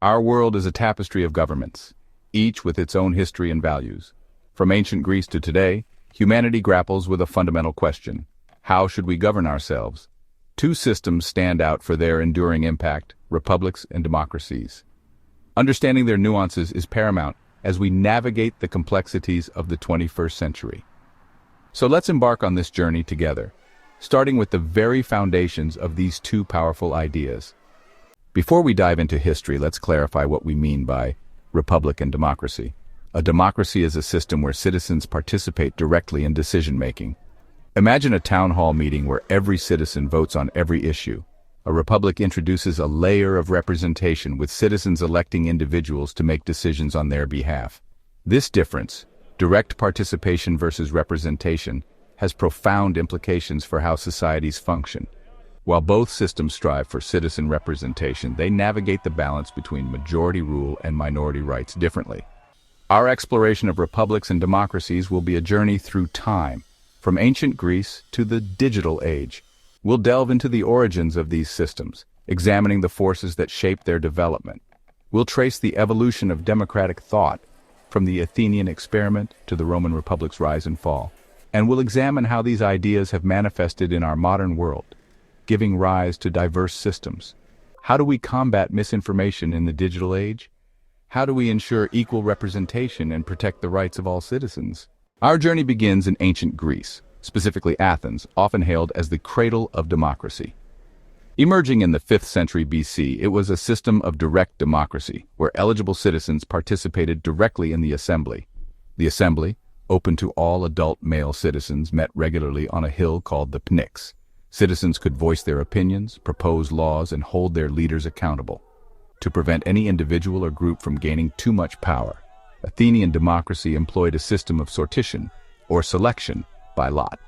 Our world is a tapestry of governments, each with its own history and values. From ancient Greece to today, humanity grapples with a fundamental question: how should we govern ourselves? Two systems stand out for their enduring impact: republics and democracies. Understanding their nuances is paramount as we navigate the complexities of the 21st century. So let's embark on this journey together, starting with the very foundations of these two powerful ideas. Before we dive into history, let's clarify what we mean by republic and democracy. A democracy is a system where citizens participate directly in decision-making. Imagine a town hall meeting where every citizen votes on every issue. A republic introduces a layer of representation, with citizens electing individuals to make decisions on their behalf. This difference, direct participation versus representation, has profound implications for how societies function. While both systems strive for citizen representation, they navigate the balance between majority rule and minority rights differently. Our exploration of republics and democracies will be a journey through time, from ancient Greece to the digital age. We'll delve into the origins of these systems, examining the forces that shape their development. We'll trace the evolution of democratic thought, from the Athenian experiment to the Roman Republic's rise and fall. And we'll examine how these ideas have manifested in our modern world, giving rise to diverse systems. How do we combat misinformation in the digital age? How do we ensure equal representation and protect the rights of all citizens? Our journey begins in ancient Greece, specifically Athens, often hailed as the cradle of democracy. Emerging in the 5th century BC, it was a system of direct democracy, where eligible citizens participated directly in the assembly. The assembly, open to all adult male citizens, met regularly on a hill called the Pnyx. Citizens could voice their opinions, propose laws, and hold their leaders accountable. To prevent any individual or group from gaining too much power, Athenian democracy employed a system of sortition, or selection, by lot.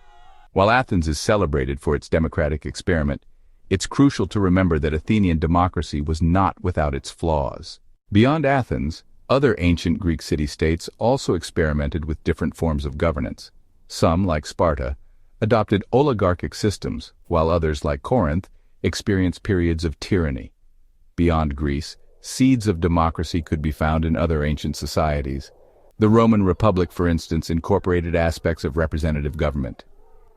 While Athens is celebrated for its democratic experiment, it's crucial to remember that Athenian democracy was not without its flaws. Beyond Athens, other ancient Greek city-states also experimented with different forms of governance. Some, like Sparta, adopted oligarchic systems, while others, like Corinth, experienced periods of tyranny. Beyond Greece, seeds of democracy could be found in other ancient societies. The Roman Republic, for instance, incorporated aspects of representative government.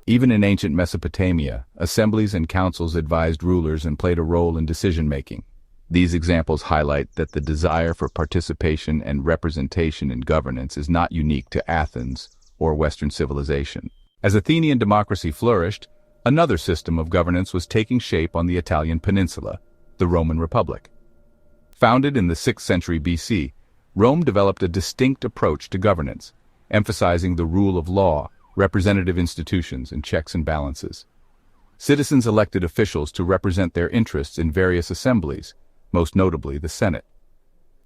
Even in ancient Mesopotamia, assemblies and councils advised rulers and played a role in decision-making. These examples highlight that the desire for participation and representation in governance is not unique to Athens or Western civilization. As Athenian democracy flourished, another system of governance was taking shape on the Italian peninsula, the Roman Republic. Founded in the 6th century BC, Rome developed a distinct approach to governance, emphasizing the rule of law, representative institutions, and checks and balances. Citizens elected officials to represent their interests in various assemblies, most notably the Senate.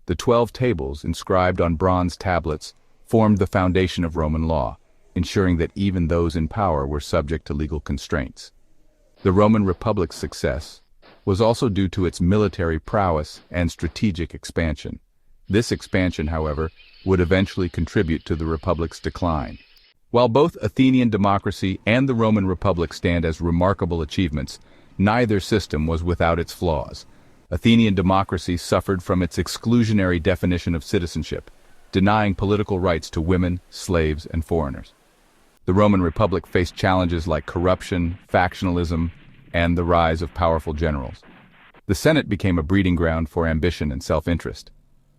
The 12 tables, inscribed on bronze tablets, formed the foundation of Roman law, ensuring that even those in power were subject to legal constraints. The Roman Republic's success was also due to its military prowess and strategic expansion. This expansion, however, would eventually contribute to the Republic's decline. While both Athenian democracy and the Roman Republic stand as remarkable achievements, neither system was without its flaws. Athenian democracy suffered from its exclusionary definition of citizenship, denying political rights to women, slaves, and foreigners. The Roman Republic faced challenges like corruption, factionalism, and the rise of powerful generals. The Senate became a breeding ground for ambition and self-interest.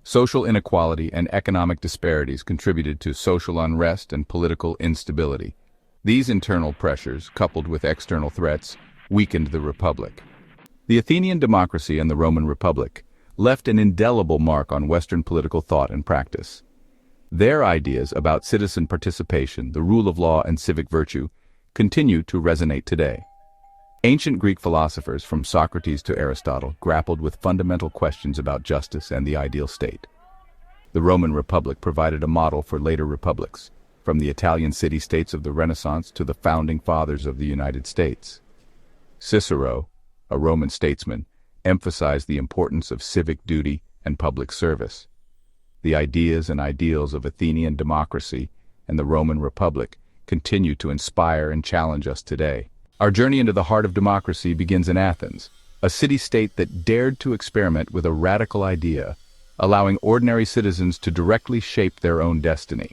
Social inequality and economic disparities contributed to social unrest and political instability. These internal pressures, coupled with external threats, weakened the Republic. The Athenian democracy and the Roman Republic left an indelible mark on Western political thought and practice. Their ideas about citizen participation, the rule of law, and civic virtue continue to resonate today. Ancient Greek philosophers, from Socrates to Aristotle, grappled with fundamental questions about justice and the ideal state. The Roman Republic provided a model for later republics, from the Italian city-states of the Renaissance to the founding fathers of the United States. Cicero, a Roman statesman, emphasized the importance of civic duty and public service. The ideas and ideals of Athenian democracy and the Roman Republic continue to inspire and challenge us today. Our journey into the heart of democracy begins in Athens, a city-state that dared to experiment with a radical idea: allowing ordinary citizens to directly shape their own destiny.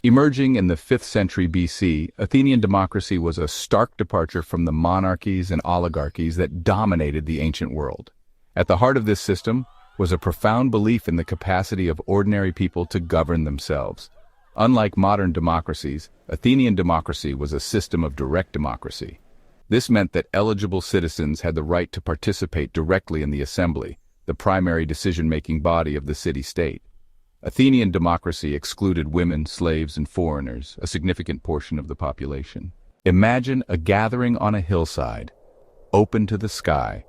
Emerging in the 5th century BC, Athenian democracy was a stark departure from the monarchies and oligarchies that dominated the ancient world. At the heart of this system was a profound belief in the capacity of ordinary people to govern themselves. Unlike modern democracies, Athenian democracy was a system of direct democracy. This meant that eligible citizens had the right to participate directly in the assembly, the primary decision-making body of the city-state. Athenian democracy excluded women, slaves, and foreigners, a significant portion of the population. Imagine a gathering on a hillside, open to the sky,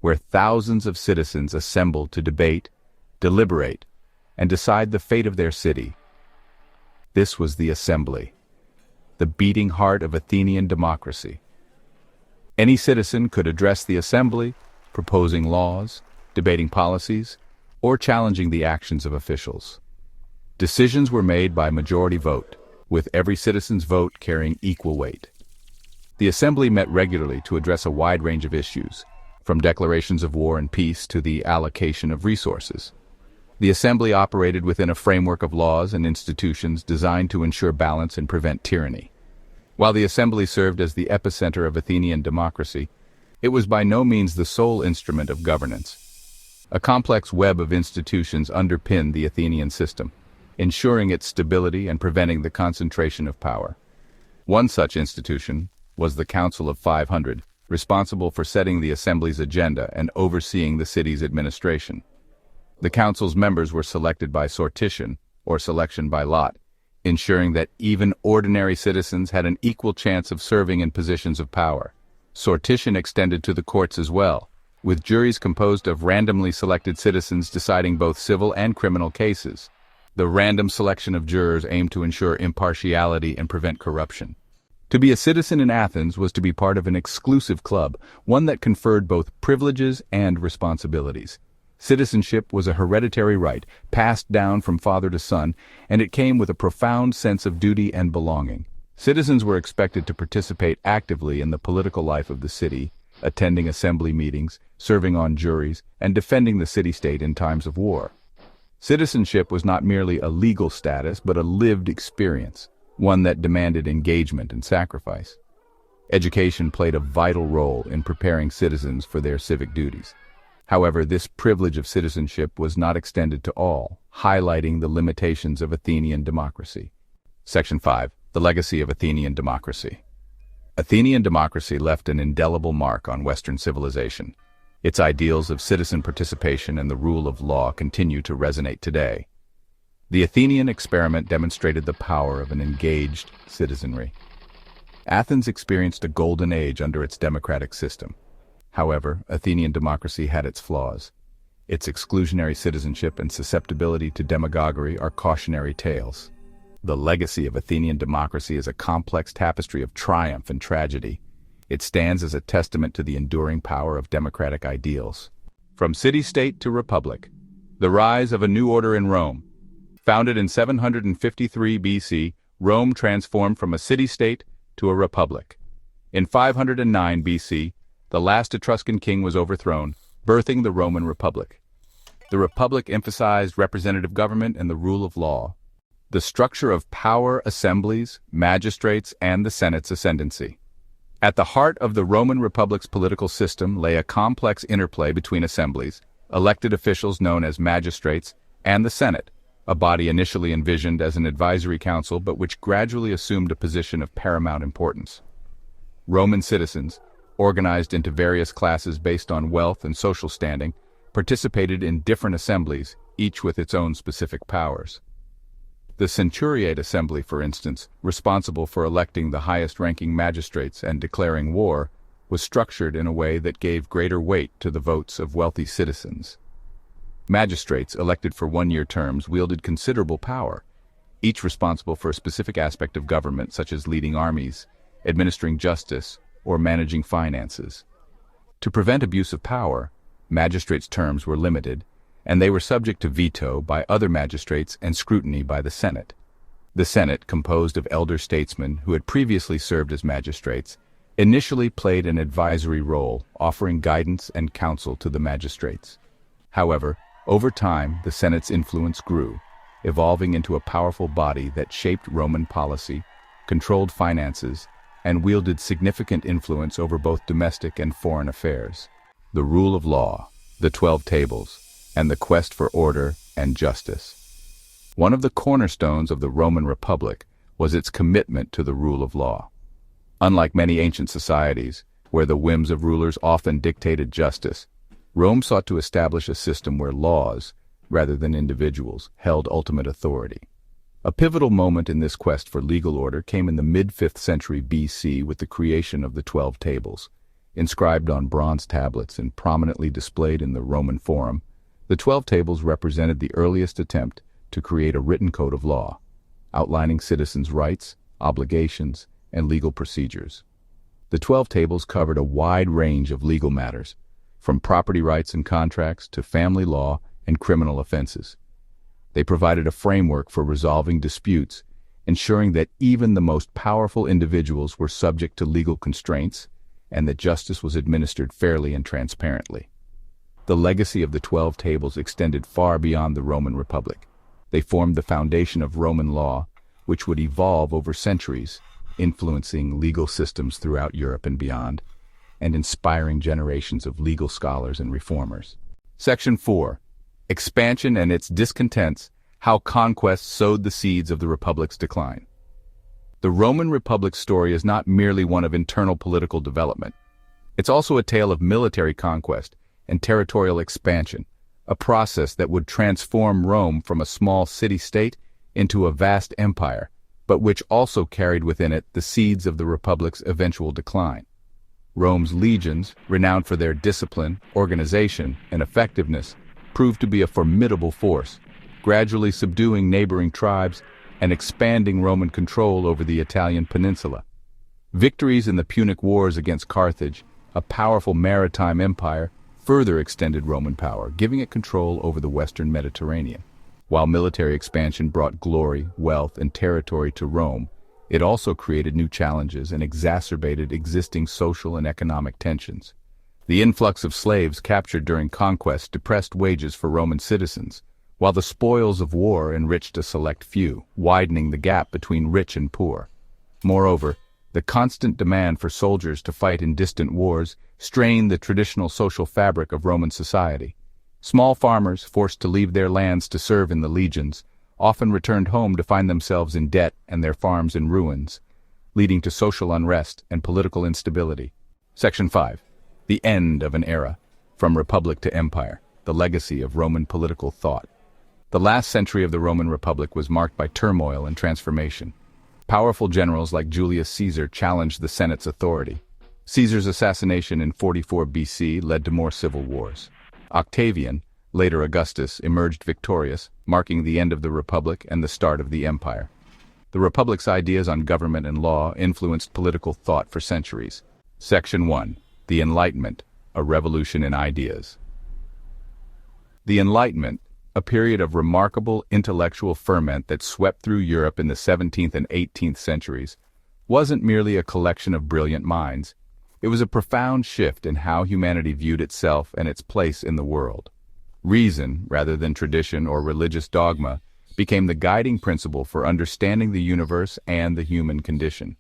where thousands of citizens assembled to debate, deliberate, and decide the fate of their city. This was the assembly, the beating heart of Athenian democracy. Any citizen could address the assembly, proposing laws, debating policies, or challenging the actions of officials. Decisions were made by majority vote, with every citizen's vote carrying equal weight. The assembly met regularly to address a wide range of issues, from declarations of war and peace to the allocation of resources. The assembly operated within a framework of laws and institutions designed to ensure balance and prevent tyranny. While the assembly served as the epicenter of Athenian democracy, it was by no means the sole instrument of governance. A complex web of institutions underpinned the Athenian system, ensuring its stability and preventing the concentration of power. One such institution was the Council of 500, responsible for setting the assembly's agenda and overseeing the city's administration. The council's members were selected by sortition, or selection by lot, ensuring that even ordinary citizens had an equal chance of serving in positions of power. Sortition extended to the courts as well, with juries composed of randomly selected citizens deciding both civil and criminal cases. The random selection of jurors aimed to ensure impartiality and prevent corruption. To be a citizen in Athens was to be part of an exclusive club, one that conferred both privileges and responsibilities. Citizenship was a hereditary right, passed down from father to son, and it came with a profound sense of duty and belonging. Citizens were expected to participate actively in the political life of the city, attending assembly meetings, serving on juries, and defending the city-state in times of war. Citizenship was not merely a legal status, but a lived experience, one that demanded engagement and sacrifice. Education played a vital role in preparing citizens for their civic duties. However, this privilege of citizenship was not extended to all, highlighting the limitations of Athenian democracy. Section 5. The Legacy of Athenian Democracy. Athenian democracy left an indelible mark on Western civilization. Its ideals of citizen participation and the rule of law continue to resonate today. The Athenian experiment demonstrated the power of an engaged citizenry. Athens experienced a golden age under its democratic system. However, Athenian democracy had its flaws. Its exclusionary citizenship and susceptibility to demagoguery are cautionary tales. The legacy of Athenian democracy is a complex tapestry of triumph and tragedy. It stands as a testament to the enduring power of democratic ideals. From city-state to republic, the rise of a new order in Rome. Founded in 753 BC, Rome transformed from a city-state to a republic. In 509 BC, the last Etruscan king was overthrown, birthing the Roman Republic. The republic emphasized representative government and the rule of law. The structure of power, assemblies, magistrates, and the Senate's ascendancy. At the heart of the Roman Republic's political system lay a complex interplay between assemblies, elected officials known as magistrates, and the Senate, a body initially envisioned as an advisory council but which gradually assumed a position of paramount importance. Roman citizens, organized into various classes based on wealth and social standing, participated in different assemblies, each with its own specific powers. The Centuriate Assembly, for instance, responsible for electing the highest-ranking magistrates and declaring war, was structured in a way that gave greater weight to the votes of wealthy citizens. Magistrates, elected for one-year terms, wielded considerable power, each responsible for a specific aspect of government, such as leading armies, administering justice, or managing finances. To prevent abuse of power, magistrates' terms were limited, and they were subject to veto by other magistrates and scrutiny by the Senate. The Senate, composed of elder statesmen who had previously served as magistrates, initially played an advisory role, offering guidance and counsel to the magistrates. However, Over time, the Senate's influence grew, evolving into a powerful body that shaped Roman policy, controlled finances, and wielded significant influence over both domestic and foreign affairs. The rule of law, the 12 tables, and the quest for order and justice. One of the cornerstones of the Roman Republic was its commitment to the rule of law. Unlike many ancient societies, where the whims of rulers often dictated justice, Rome sought to establish a system where laws, rather than individuals, held ultimate authority. A pivotal moment in this quest for legal order came in the mid-5th century BC with the creation of the 12 tables. Inscribed on bronze tablets and prominently displayed in the Roman Forum, the 12 tables represented the earliest attempt to create a written code of law, outlining citizens' rights, obligations, and legal procedures. The 12 tables covered a wide range of legal matters, from property rights and contracts to family law and criminal offenses. They provided a framework for resolving disputes, ensuring that even the most powerful individuals were subject to legal constraints and that justice was administered fairly and transparently. The legacy of the 12 tables extended far beyond the Roman Republic. They formed the foundation of Roman law, which would evolve over centuries, influencing legal systems throughout Europe and beyond, and inspiring generations of legal scholars and reformers. Section 4. Expansion and its discontents, how conquest sowed the seeds of the Republic's decline. The Roman Republic's story is not merely one of internal political development. It's also a tale of military conquest and territorial expansion, a process that would transform Rome from a small city-state into a vast empire, but which also carried within it the seeds of the Republic's eventual decline. Rome's legions, renowned for their discipline, organization, and effectiveness, proved to be a formidable force, gradually subduing neighboring tribes and expanding Roman control over the Italian peninsula. Victories in the Punic Wars against Carthage, a powerful maritime empire, further extended Roman power, giving it control over the western Mediterranean. While military expansion brought glory, wealth, and territory to Rome, it also created new challenges and exacerbated existing social and economic tensions. The influx of slaves captured during conquest depressed wages for Roman citizens, while the spoils of war enriched a select few, widening the gap between rich and poor. Moreover, the constant demand for soldiers to fight in distant wars strained the traditional social fabric of Roman society. Small farmers, forced to leave their lands to serve in the legions, often returned home to find themselves in debt and their farms in ruins, leading to social unrest and political instability. Section 5. The end of an era, from republic to empire, the legacy of Roman political thought. The last century of the Roman Republic was marked by turmoil and transformation. Powerful generals like Julius Caesar challenged the Senate's authority. Caesar's assassination in 44 BC led to more civil wars. Octavian, later Augustus, emerged victorious, marking the end of the Republic and the start of the Empire. The Republic's ideas on government and law influenced political thought for centuries. Section 1. The Enlightenment, a revolution in ideas. The Enlightenment, a period of remarkable intellectual ferment that swept through Europe in the 17th and 18th centuries, wasn't merely a collection of brilliant minds. It was a profound shift in how humanity viewed itself and its place in the world. Reason, rather than tradition or religious dogma, became the guiding principle for understanding the universe and the human condition.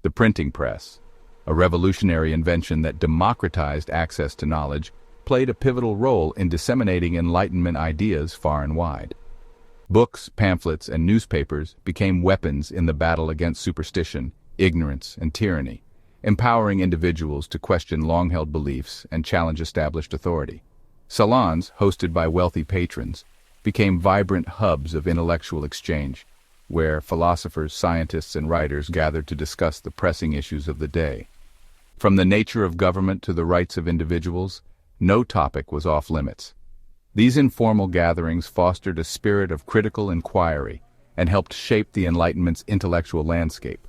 The printing press, a revolutionary invention that democratized access to knowledge, played a pivotal role in disseminating Enlightenment ideas far and wide. Books, pamphlets, and newspapers became weapons in the battle against superstition, ignorance, and tyranny, empowering individuals to question long-held beliefs and challenge established authority. Salons, hosted by wealthy patrons, became vibrant hubs of intellectual exchange, where philosophers, scientists, and writers gathered to discuss the pressing issues of the day. From the nature of government to the rights of individuals, no topic was off-limits. These informal gatherings fostered a spirit of critical inquiry and helped shape the Enlightenment's intellectual landscape.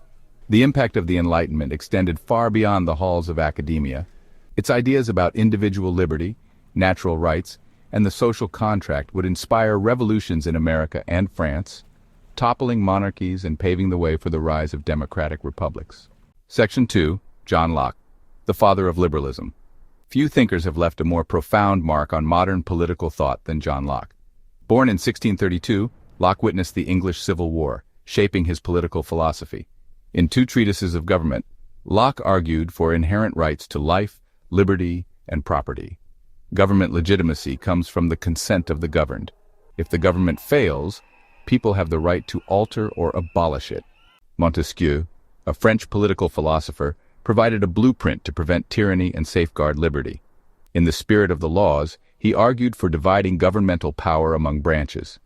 The impact of the Enlightenment extended far beyond the halls of academia. Its ideas about individual liberty, natural rights, and the social contract would inspire revolutions in America and France, toppling monarchies and paving the way for the rise of democratic republics. Section 2. John Locke, the Father of Liberalism. Few thinkers have left a more profound mark on modern political thought than John Locke. Born in 1632, Locke witnessed the English Civil War, shaping his political philosophy. In two treatises of government, Locke argued for inherent rights to life, liberty, and property. Government legitimacy comes from the consent of the governed. If the government fails, people have the right to alter or abolish it. Montesquieu, a French political philosopher, provided a blueprint to prevent tyranny and safeguard liberty. In the spirit of the laws, he argued for dividing governmental power among branches,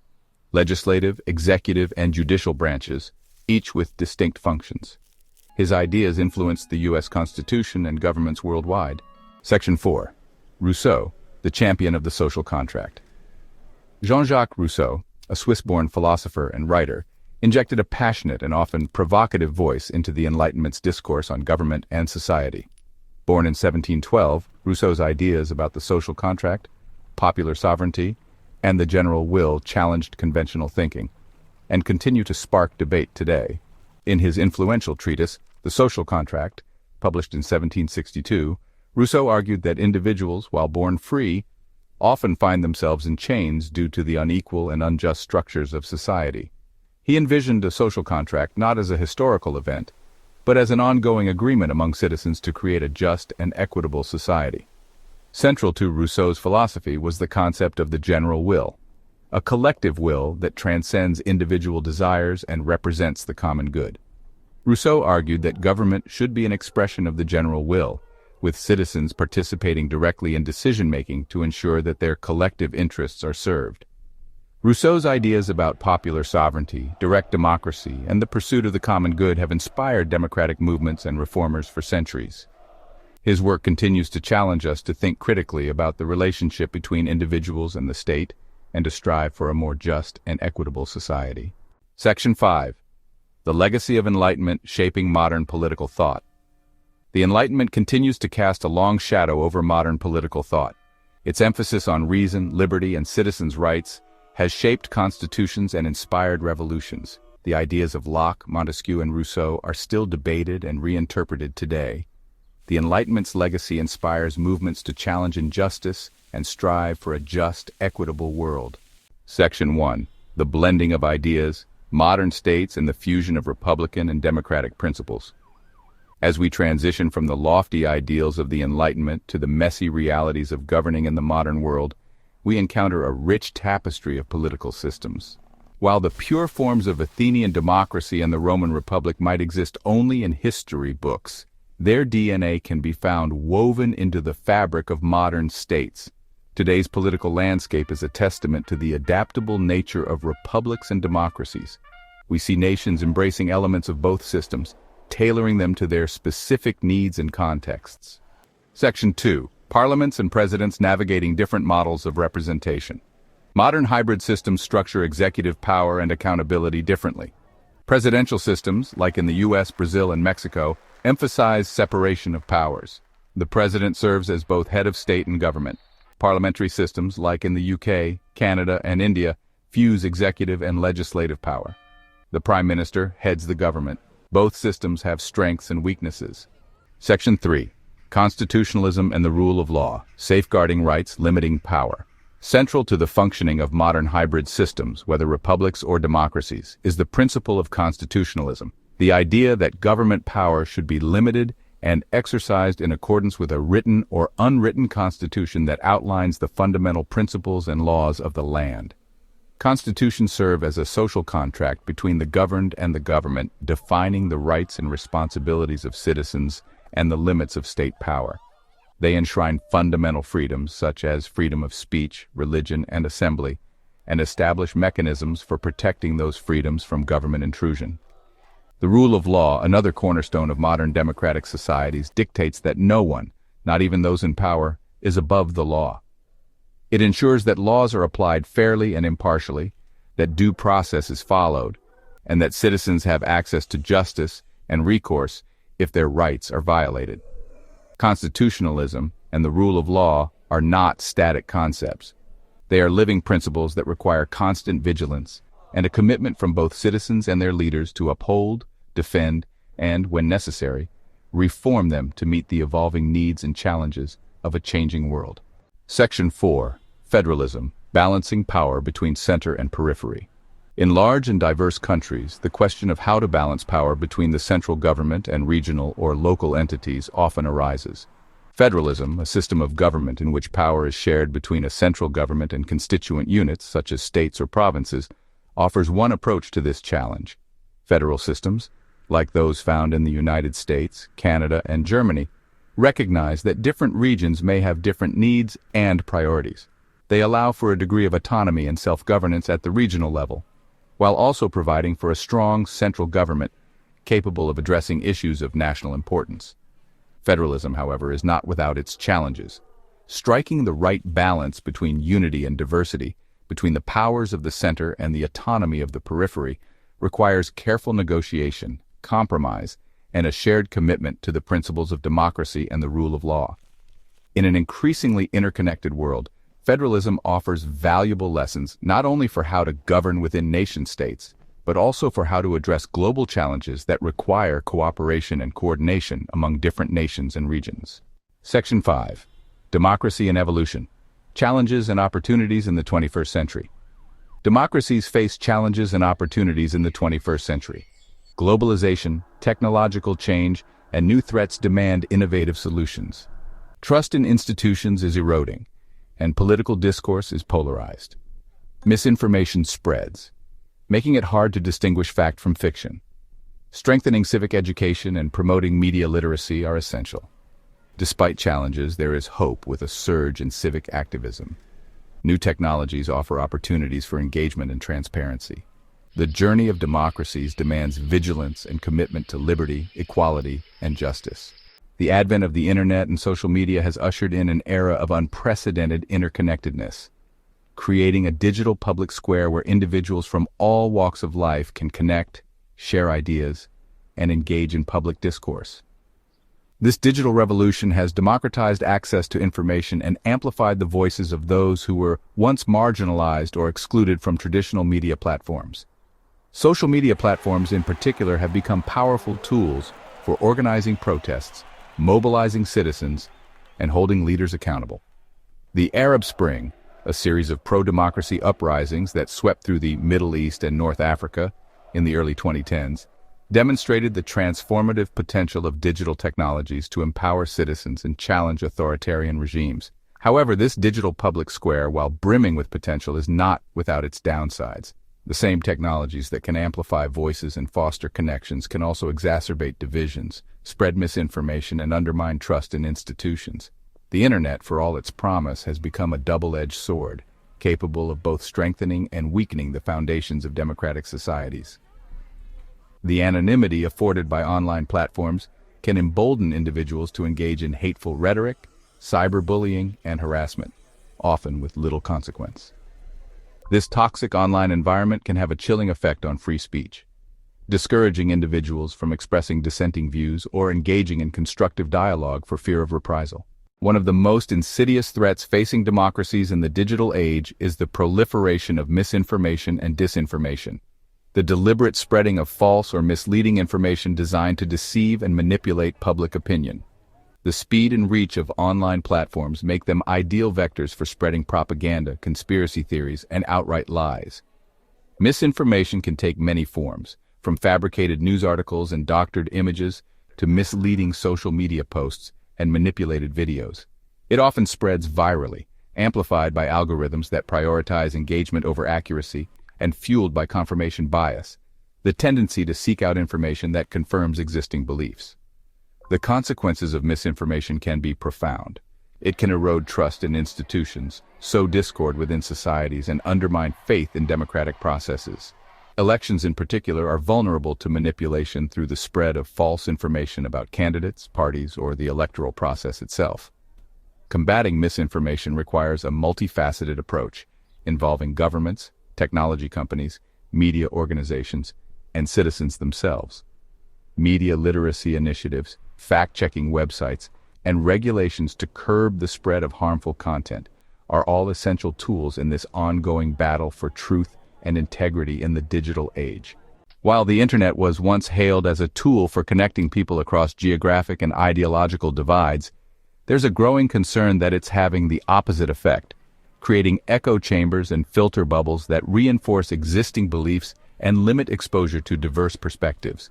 legislative, executive, and judicial branches, each with distinct functions. His ideas influenced the U.S. Constitution and governments worldwide. Section 4. Rousseau, the champion of the social contract. Jean-Jacques Rousseau, a Swiss-born philosopher and writer, injected a passionate and often provocative voice into the Enlightenment's discourse on government and society. Born in 1712, Rousseau's ideas about the social contract, popular sovereignty, and the general will challenged conventional thinking, and continue to spark debate today. In his influential treatise, The Social Contract, published in 1762, Rousseau argued that individuals, while born free, often find themselves in chains due to the unequal and unjust structures of society. He envisioned a social contract not as a historical event, but as an ongoing agreement among citizens to create a just and equitable society. Central to Rousseau's philosophy was the concept of the general will, a collective will that transcends individual desires and represents the common good. Rousseau argued that government should be an expression of the general will, with citizens participating directly in decision-making to ensure that their collective interests are served. Rousseau's ideas about popular sovereignty, direct democracy, and the pursuit of the common good have inspired democratic movements and reformers for centuries. His work continues to challenge us to think critically about the relationship between individuals and the state, and to strive for a more just and equitable society. Section 5. The Legacy of Enlightenment Shaping Modern Political Thought. The Enlightenment continues to cast a long shadow over modern political thought. Its emphasis on reason, liberty, and citizens' rights has shaped constitutions and inspired revolutions. The ideas of Locke, Montesquieu, and Rousseau are still debated and reinterpreted today. The Enlightenment's legacy inspires movements to challenge injustice and strive for a just, equitable world. Section 1. The Blending of Ideas, Modern States and the Fusion of Republican and Democratic Principles. As we transition from the lofty ideals of the Enlightenment to the messy realities of governing in the modern world, we encounter a rich tapestry of political systems. While the pure forms of Athenian democracy and the Roman Republic might exist only in history books, their DNA can be found woven into the fabric of modern states. Today's political landscape is a testament to the adaptable nature of republics and democracies. We see nations embracing elements of both systems, tailoring them to their specific needs and contexts. Section 2. Parliaments and presidents navigating different models of representation. Modern hybrid systems structure executive power and accountability differently. Presidential systems, like in the US, Brazil, and Mexico, emphasize separation of powers. The president serves as both head of state and government. Parliamentary systems, like in the UK, Canada, and India, fuse executive and legislative power. The prime minister heads the government. Both systems have strengths and weaknesses. Section 3. Constitutionalism and the rule of law, safeguarding rights, limiting power. Central to the functioning of modern hybrid systems, whether republics or democracies, is the principle of constitutionalism, the idea that government power should be limited and exercised in accordance with a written or unwritten constitution that outlines the fundamental principles and laws of the land. Constitutions serve as a social contract between the governed and the government, defining the rights and responsibilities of citizens and the limits of state power. They enshrine fundamental freedoms such as freedom of speech, religion, and assembly, and establish mechanisms for protecting those freedoms from government intrusion. The rule of law, another cornerstone of modern democratic societies, dictates that no one, not even those in power, is above the law. It ensures that laws are applied fairly and impartially, that due process is followed, and that citizens have access to justice and recourse if their rights are violated. Constitutionalism and the rule of law are not static concepts. They are living principles that require constant vigilance and a commitment from both citizens and their leaders to uphold, defend, and, when necessary, reform them to meet the evolving needs and challenges of a changing world. Section 4. Federalism, balancing power between center and periphery. In large and diverse countries, the question of how to balance power between the central government and regional or local entities often arises. Federalism, a system of government in which power is shared between a central government and constituent units, such as states or provinces, offers one approach to this challenge. Federal systems, like those found in the United States, Canada, and Germany, recognize that different regions may have different needs and priorities. They allow for a degree of autonomy and self-governance at the regional level, while also providing for a strong central government capable of addressing issues of national importance. Federalism, however, is not without its challenges. Striking the right balance between unity and diversity, between the powers of the center and the autonomy of the periphery, requires careful negotiation, compromise, and a shared commitment to the principles of democracy and the rule of law. In an increasingly interconnected world, federalism offers valuable lessons not only for how to govern within nation-states, but also for how to address global challenges that require cooperation and coordination among different nations and regions. Section 5. Democracy and Evolution. Challenges and Opportunities in the 21st Century. Democracies face challenges and opportunities in the 21st century. Globalization, technological change, and new threats demand innovative solutions. Trust in institutions is eroding, and political discourse is polarized. Misinformation spreads, making it hard to distinguish fact from fiction. Strengthening civic education and promoting media literacy are essential. Despite challenges, there is hope with a surge in civic activism. New technologies offer opportunities for engagement and transparency. The journey of democracies demands vigilance and commitment to liberty, equality, and justice. The advent of the internet and social media has ushered in an era of unprecedented interconnectedness, creating a digital public square where individuals from all walks of life can connect, share ideas, and engage in public discourse. This digital revolution has democratized access to information and amplified the voices of those who were once marginalized or excluded from traditional media platforms. Social media platforms in particular have become powerful tools for organizing protests, mobilizing citizens, and holding leaders accountable. The Arab Spring, a series of pro-democracy uprisings that swept through the Middle East and North Africa in the early 2010s, demonstrated the transformative potential of digital technologies to empower citizens and challenge authoritarian regimes. However, this digital public square, while brimming with potential, is not without its downsides. The same technologies that can amplify voices and foster connections can also exacerbate divisions, spread misinformation, and undermine trust in institutions. The internet, for all its promise, has become a double-edged sword, capable of both strengthening and weakening the foundations of democratic societies. The anonymity afforded by online platforms can embolden individuals to engage in hateful rhetoric, cyberbullying, and harassment, often with little consequence. This toxic online environment can have a chilling effect on free speech, discouraging individuals from expressing dissenting views or engaging in constructive dialogue for fear of reprisal. One of the most insidious threats facing democracies in the digital age is the proliferation of misinformation and disinformation, the deliberate spreading of false or misleading information designed to deceive and manipulate public opinion. The speed and reach of online platforms make them ideal vectors for spreading propaganda, conspiracy theories, and outright lies. Misinformation can take many forms, from fabricated news articles and doctored images to misleading social media posts and manipulated videos. It often spreads virally, amplified by algorithms that prioritize engagement over accuracy and fueled by confirmation bias, the tendency to seek out information that confirms existing beliefs. The consequences of misinformation can be profound. It can erode trust in institutions, sow discord within societies, and undermine faith in democratic processes. Elections in particular are vulnerable to manipulation through the spread of false information about candidates, parties, or the electoral process itself. Combating misinformation requires a multifaceted approach involving governments, technology companies, media organizations, and citizens themselves. Media literacy initiatives, fact-checking websites, and regulations to curb the spread of harmful content are all essential tools in this ongoing battle for truth and integrity in the digital age. While the internet was once hailed as a tool for connecting people across geographic and ideological divides, there's a growing concern that it's having the opposite effect, creating echo chambers and filter bubbles that reinforce existing beliefs and limit exposure to diverse perspectives.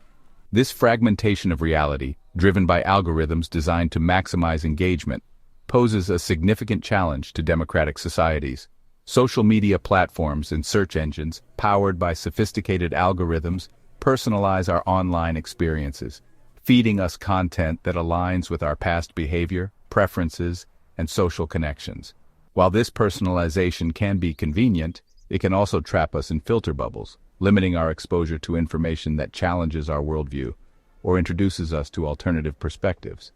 This fragmentation of reality, driven by algorithms designed to maximize engagement, poses a significant challenge to democratic societies. Social media platforms and search engines, powered by sophisticated algorithms, personalize our online experiences, feeding us content that aligns with our past behavior, preferences, and social connections. While this personalization can be convenient, it can also trap us in filter bubbles, limiting our exposure to information that challenges our worldview or introduces us to alternative perspectives.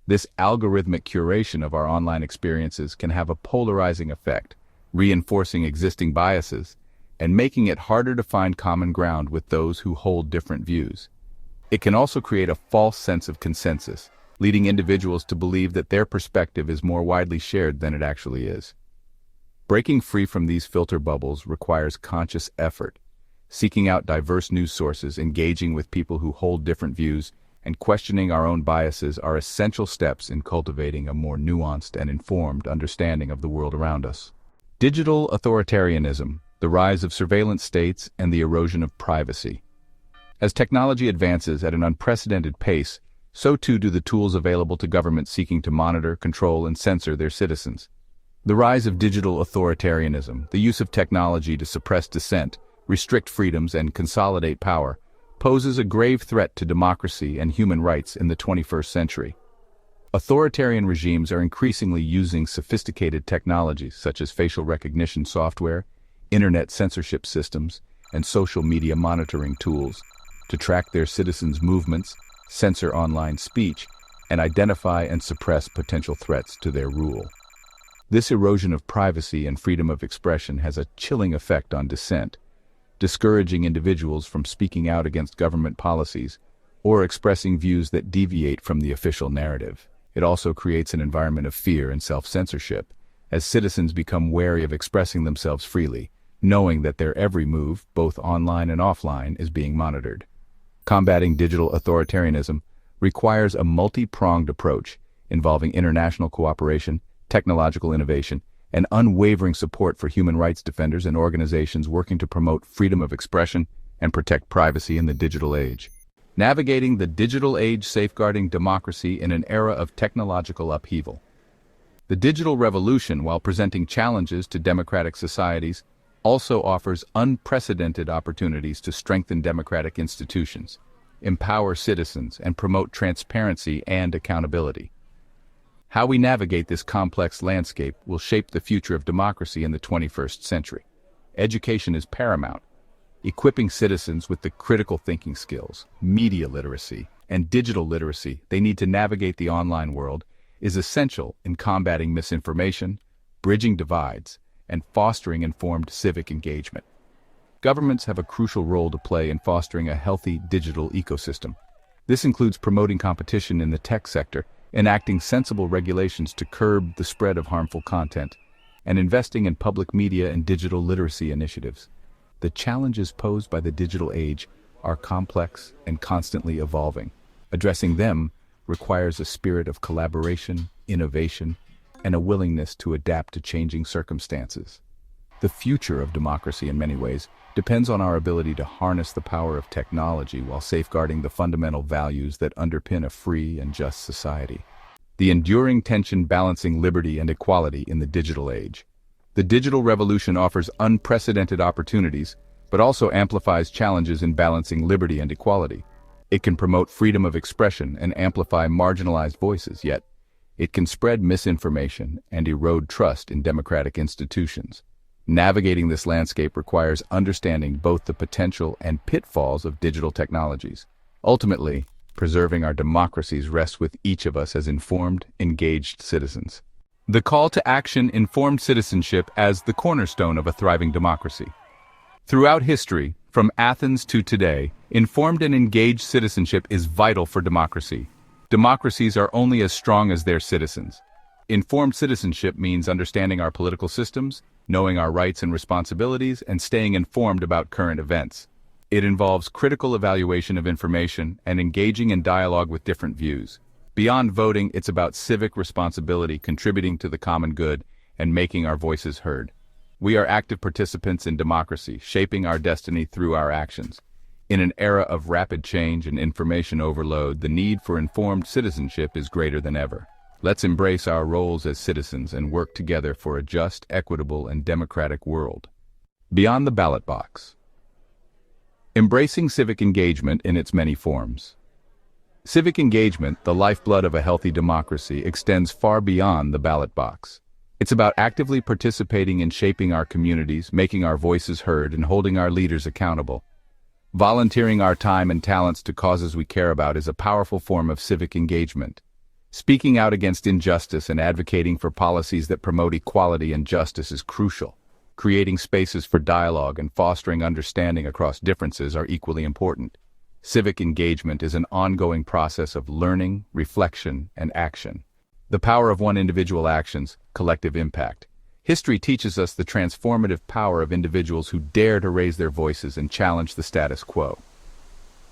This algorithmic curation of our online experiences can have a polarizing effect, reinforcing existing biases and making it harder to find common ground with those who hold different views. It can also create a false sense of consensus, leading individuals to believe that their perspective is more widely shared than it actually is. Breaking free from these filter bubbles requires conscious effort. Seeking out diverse news sources, engaging with people who hold different views, and questioning our own biases are essential steps in cultivating a more nuanced and informed understanding of the world around us. Digital authoritarianism, the rise of surveillance states, and the erosion of privacy. As technology advances at an unprecedented pace, so too do the tools available to governments seeking to monitor, control, and censor their citizens. The rise of digital authoritarianism, the use of technology to suppress dissent, restrict freedoms, and consolidate power, poses a grave threat to democracy and human rights in the 21st century. Authoritarian regimes are increasingly using sophisticated technologies such as facial recognition software, internet censorship systems, and social media monitoring tools to track their citizens' movements, censor online speech, and identify and suppress potential threats to their rule. This erosion of privacy and freedom of expression has a chilling effect on dissent, discouraging individuals from speaking out against government policies or expressing views that deviate from the official narrative. It also creates an environment of fear and self-censorship, as citizens become wary of expressing themselves freely, knowing that their every move, both online and offline, is being monitored. Combating digital authoritarianism requires a multi-pronged approach involving international cooperation, technological innovation, and unwavering support for human rights defenders and organizations working to promote freedom of expression and protect privacy in the digital age. Navigating the digital age, safeguarding democracy in an era of technological upheaval. The digital revolution, while presenting challenges to democratic societies, also offers unprecedented opportunities to strengthen democratic institutions, empower citizens, and promote transparency and accountability. How we navigate this complex landscape will shape the future of democracy in the 21st century. Education is paramount. Equipping citizens with the critical thinking skills, media literacy, and digital literacy they need to navigate the online world is essential in combating misinformation, bridging divides, and fostering informed civic engagement. Governments have a crucial role to play in fostering a healthy digital ecosystem. This includes promoting competition in the tech sector, enacting sensible regulations to curb the spread of harmful content, and investing in public media and digital literacy initiatives. The challenges posed by the digital age are complex and constantly evolving. Addressing them requires a spirit of collaboration, innovation, and a willingness to adapt to changing circumstances. The future of democracy, in many ways, depends on our ability to harness the power of technology while safeguarding the fundamental values that underpin a free and just society. The enduring tension balancing liberty and equality in the digital age. The digital revolution offers unprecedented opportunities, but also amplifies challenges in balancing liberty and equality. It can promote freedom of expression and amplify marginalized voices, yet it can spread misinformation and erode trust in democratic institutions. Navigating this landscape requires understanding both the potential and pitfalls of digital technologies. Ultimately, preserving our democracies rests with each of us as informed, engaged citizens. The call to action: informed citizenship as the cornerstone of a thriving democracy. Throughout history, from Athens to today, informed and engaged citizenship is vital for democracy. Democracies are only as strong as their citizens. Informed citizenship means understanding our political systems, knowing our rights and responsibilities, and staying informed about current events. It involves critical evaluation of information and engaging in dialogue with different views. Beyond voting, it's about civic responsibility, contributing to the common good, and making our voices heard. We are active participants in democracy, shaping our destiny through our actions. In an era of rapid change and information overload, the need for informed citizenship is greater than ever. Let's embrace our roles as citizens and work together for a just, equitable, and democratic world. Beyond the ballot box. Embracing civic engagement in its many forms. Civic engagement, the lifeblood of a healthy democracy, extends far beyond the ballot box. It's about actively participating in shaping our communities, making our voices heard, and holding our leaders accountable. Volunteering our time and talents to causes we care about is a powerful form of civic engagement. Speaking out against injustice and advocating for policies that promote equality and justice is crucial. Creating spaces for dialogue and fostering understanding across differences are equally important. Civic engagement is an ongoing process of learning, reflection, and action. The power of one individual actions, collective impact. History teaches us the transformative power of individuals who dare to raise their voices and challenge the status quo.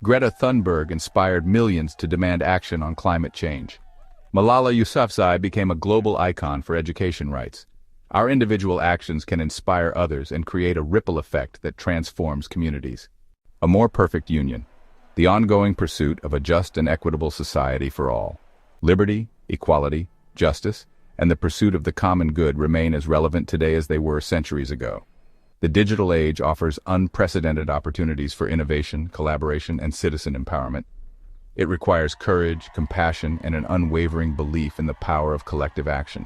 Greta Thunberg inspired millions to demand action on climate change. Malala Yousafzai became a global icon for education rights. Our individual actions can inspire others and create a ripple effect that transforms communities. A more perfect union. The ongoing pursuit of a just and equitable society for all. Liberty, equality, justice, and the pursuit of the common good remain as relevant today as they were centuries ago. The digital age offers unprecedented opportunities for innovation, collaboration, and citizen empowerment. It requires courage, compassion, and an unwavering belief in the power of collective action.